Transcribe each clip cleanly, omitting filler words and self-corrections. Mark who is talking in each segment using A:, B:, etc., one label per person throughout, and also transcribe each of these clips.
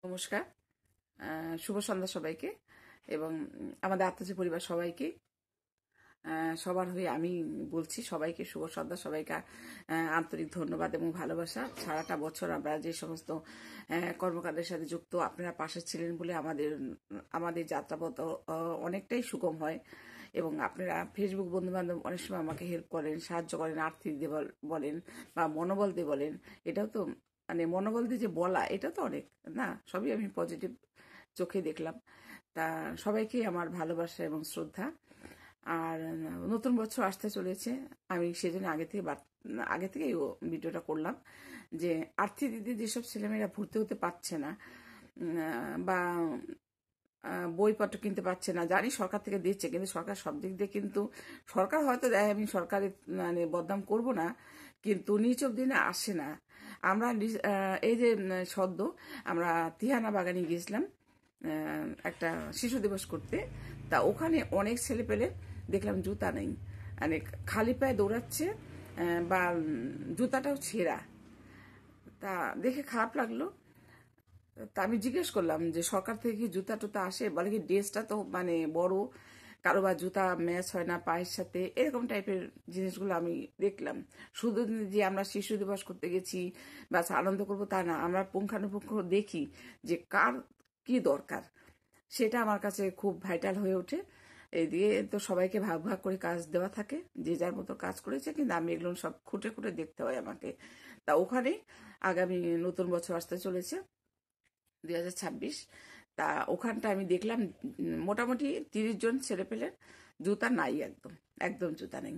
A: নমস্কার। শুভ সন্ধ্যা সবাইকে এবং আমাদের আত্মীয় পরিবার সবাইকে। সবার হয়ে আমি বলছি সবাইকে শুভ সন্ধ্যা, সবাইকে আন্তরিক ধন্যবাদ এবং ভালোবাসা। সারাটা বছর আমরা যে সমস্ত কর্মকাণ্ডের সাথে যুক্ত, আপনারা পাশে ছিলেন বলে আমাদের যাত্রাপথ অনেকটাই সুগম হয়। এবং আপনারা ফেসবুক বন্ধুবান্ধব অনেক সময় আমাকে হেল্প করেন, সাহায্য করেন, আর্থিক দিয়ে বলেন বা মনোবল দিয়ে বলেন। এটাও তো মানে মনোবল দিয়ে যে বলা, এটা তো অনেক না, সবই আমি পজিটিভ চোখে দেখলাম। তা সবাইকে আমার ভালোবাসা এবং শ্রদ্ধা। আর নতুন বছর আসতে চলেছে, আমি সেজন্য আগে থেকে এই ভিডিওটা করলাম যে আর্থিক দিদি যেসব ছেলেমেয়েরা ভর্তি হতে পারছে না বা বইপত্র কিনতে পারছে না, জানি সরকার থেকে দিচ্ছে, কিন্তু সরকার সব দিক দিয়ে কিন্তু সরকার হয়তো দেয়, আমি সরকারের মানে বদনাম করব না, কিন্তু নিচ অব্দি না আসে না। আমরা এই যে সদ্য আমরা তিহানা বাগানে গিয়েছিলাম একটা শিশু দিবস করতে। তা ওখানে অনেক ছেলে পেলে দেখলাম জুতা নেই, মানে খালি পায়ে দৌড়াচ্ছে বা জুতাটাও ছেঁড়া। তা দেখে খারাপ লাগলো। তা আমি জিজ্ঞেস করলাম যে সরকার থেকে কি জুতা টুতা আসে? বলে কি ড্রেসটা তো মানে বড়, কারো বা জুতা ম্যাচ হয় না পায়ের সাথে, এরকম টাইপের জিনিসগুলো আমি দেখলাম। শুধু যে আমরা শিশু দিবস করতে গেছি বা আনন্দ করবো তা না, আমরা পুঙ্খানুপুঙ্খ দেখি যে কার কি দরকার, সেটা আমার কাছে খুব ভাইটাল হয়ে ওঠে। এইদিকে তো সবাইকে ভাগ ভাগ করে কাজ দেওয়া থাকে, যে যার মতো কাজ করেছে, কিন্তু আমি এগুলো সব খুঁটে খুঁটে দেখতে হয় আমাকে। তা ওখানেই আগামী নতুন বছর আসতে চলেছে 2026। তা ওখানটা আমি দেখলাম মোটামুটি 30 জন ছেলে পেলে জুতা নাই, একদম একদম জুতা নেই,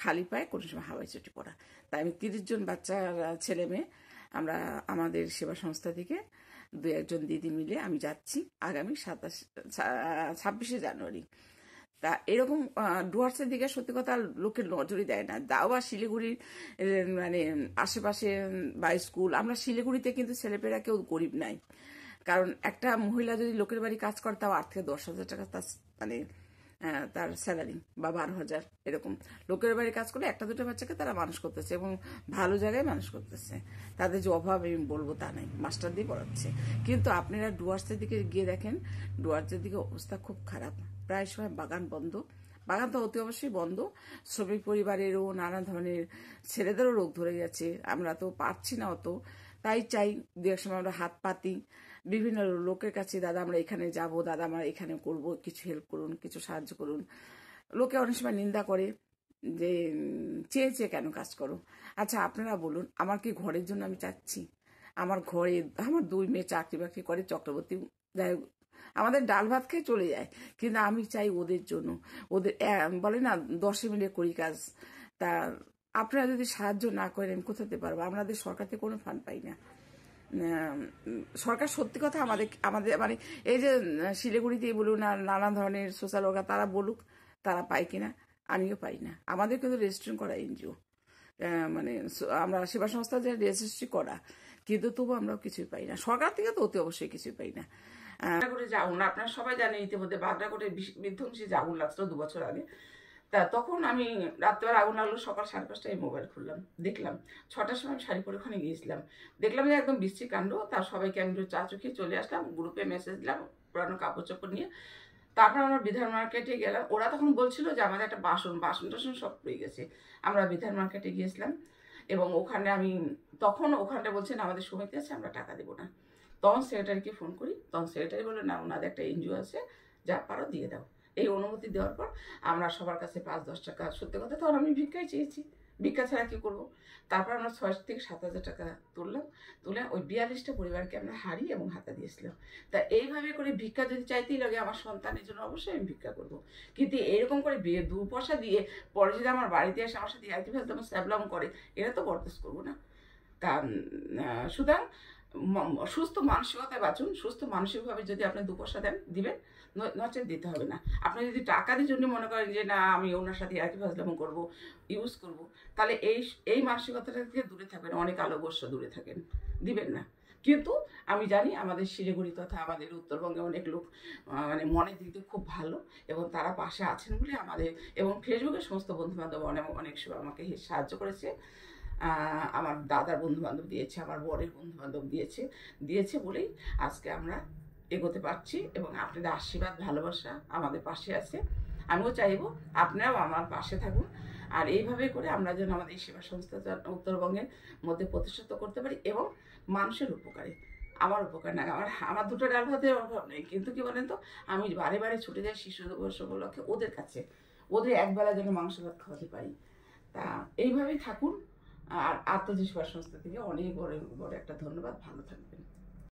A: খালি পায়ে, কোনো সময় হাওয়াই চটি পরা। তাই আমি 30 জন বাচ্চার ছেলে মেয়ে আমরা আমাদের সেবা সংস্থা থেকে 2-1 জন দিদি মিলে আমি যাচ্ছি আগামী 26শে জানুয়ারি। তা এরকম ডুয়ার্সের দিকে সত্যি কথা লোকের নজরই দেয় না। দাও বা শিলিগুড়ির মানে আশেপাশে বা স্কুল, আমরা শিলিগুড়িতে কিন্তু ছেলেপেরা কেউ গরিব নাই। কারণ একটা মহিলা যদি লোকের বাড়ি কাজ করে, তাও 8 থেকে 10 হাজার টাকা তার মানে তার স্যালারি, বা 12,000 এরকম। লোকের বাড়ি কাজ করে একটা দুটো বাচ্চাকে তারা মানুষ করতেছে এবং ভালো জায়গায় মানুষ করতেছে। তাদের যে অভাব আমি বলবো তা নেই, মাস্টার দিয়ে পড়াচ্ছে। কিন্তু আপনারা ডুয়ার্সের দিকে গিয়ে দেখেন, ডুয়ার্সের দিকে অবস্থা খুব খারাপ। প্রায় সময় বাগান বন্ধ, বাগান তো অতি অবশ্যই বন্ধ। শ্রমিক পরিবারেরও নানা ধরনের ছেলেদেরও রোগ ধরে গেছে, আমরা তো পারছি না অত। তাই চাই দু এক সময় আমরা হাত পাতি বিভিন্ন লোকের কাছে, দাদা আমরা এখানে যাব, দাদা আমরা এখানে করব, কিছু হেল্প করুন, কিছু সাহায্য করুন। লোকে অনেক সময় নিন্দা করে যে চেয়ে চেয়ে কেন কাজ করো। আচ্ছা আপনারা বলুন, আমার কি ঘরের জন্য আমি চাচ্ছি? আমার ঘরে আমার 2 মেয়ে চাকরি বাকরি করে, চক্রবর্তী, যাই হোক, আমাদের ডাল ভাত খেয়ে চলে যায়, কিন্তু আমি চাই ওদের জন্য। ওদের বলে না 10 মিলে করি কাজ। তা আপনারা যদি সাহায্য না করেন আমি কোথাতে পারবো? আমাদের সরকার থেকে কোনো ফান্ড পাই না। সরকার সত্যি কথা আমাদের আমাদের মানে এই যে শিলিগুড়িতেই বলুন আর নানা ধরনের সোশ্যাল ওয়ার্কার তারা বলুক তারা পায় কিনা, আমিও পাই না। আমাদের কিন্তু রেজিস্ট্রেশন করা এনজিও, মানে আমরা সেবা সংস্থা যে রেজিস্ট্রি করা, কিন্তু তবু আমরাও কিছুই পাই না। সরকার থেকে তো অতি অবশ্যই কিছুই পাই না। বাগড়াকোটে যে আগুন, আপনারা সবাই জানেন ইতিমধ্যে, বাগড়াকোটে বিধ্বংসী যে আগুন লাগছিল 2 বছর আগে। তা তখন আমি রাত্রেবেলা আগুন লাগলো, সকাল 5:30টায় মোবাইল খুললাম, দেখলাম 6টার সময় আমি শাড়ি পরে ওখানে গিয়েছিলাম, দেখলাম যে একদম বিশ্রী কাণ্ড। তার সবাইকে আমি একটু চা চুখিয়ে চলে আসলাম, গ্রুপে মেসেজ দিলাম পুরানো কাপড় চোপড় নিয়ে। তারপর আমরা বিধান মার্কেটে গেলাম। ওরা তখন বলছিল যে আমাদের একটা বাসন টাসন সব পড়ে গেছে। আমরা বিধান মার্কেটে গিয়েছিলাম এবং ওখানে আমি তখন ওখানটা বলছেন আমাদের সমিতি আছে, আমরা টাকা দেবো না। তখন সেক্রেটারিকে ফোন করি, তখন সেক্রেটারি বললো না, ওনাদের একটা এনজিও আছে, যা পারো দিয়ে দাও। এই অনুমতি দেওয়ার পর আমরা সবার কাছে 5-10 টাকা, সত্যি কথা তখন আমি ভিক্ষাই চেয়েছি, ভিক্ষা ছাড়া কি করবো। তারপর আমরা 6 থেকে 7 হাজার টাকা তুললাম, তুলে ওই 42টা পরিবারকে আমরা হাড়ি এবং হাতা দিয়েছিলাম। তা এইভাবে করে ভিক্ষা যদি চাইতেই লাগে, আমার সন্তানের জন্য অবশ্যই আমি ভিক্ষা করবো। কিন্তু এরকম করে 2 পয়সা দিয়ে পরে যদি আমার বাড়িতে এসে আমার সাথে একই ফেলতে স্যাবলাম করে, এটা তো বরদাস্ত করবো না। তা সুতরাং সুস্থ মানসিকতায় বাঁচুন। সুস্থ মানসিকভাবে যদি আপনি 2 পয়সা দেন দিবেন, নচেত দিতে হবে না। আপনি যদি টাকার জন্য মনে করেন যে না আমি ওনার সাথে একই ফাজলামো করবো, ইউজ করবো, তাহলে এই মানসিকতাটা থেকে দূরে থাকবেন, অনেক আলোবর্ষ দূরে থাকেন, দিবেন না। কিন্তু আমি জানি আমাদের শিলিগুড়ি তথা আমাদের উত্তরবঙ্গে অনেক লোক মানে মনের দিক দিয়ে খুব ভালো এবং তারা পাশে আছেন বলে আমাদের, এবং ফেসবুকে সমস্ত বন্ধুবান্ধব অনেক অনেক সময় আমাকে সাহায্য করেছে। আমার দাদার বন্ধুবান্ধব দিয়েছে, আমার বরের বন্ধুবান্ধব দিয়েছে বলেই আজকে আমরা এগোতে পারছি, এবং আপনাদের আশীর্বাদ ভালোবাসা আমাদের পাশে আছে। আমিও চাইবো আপনারাও আমার পাশে থাকুন, আর এইভাবে করে আমরা যেন আমাদের এই সেবা সংস্থা উত্তরবঙ্গের মধ্যে প্রতিষ্ঠিত করতে পারি এবং মানুষের উপকারে, আমার উপকার না। আমার দুটো ডাল ভাতের অভাব নেই, কিন্তু কি বলেন তো, আমি বারে বারে ছুটে যাই শিশু দিবস উপলক্ষে ওদের কাছে, ওদের একবেলা যেন মাংস ভাত খাওয়াতে পারি। তা এইভাবেই থাকুন, আর আত্মজীব সেবা সংস্থা থেকে অনেক বড় বড় একটা ধন্যবাদ। ভালো থাকবেন।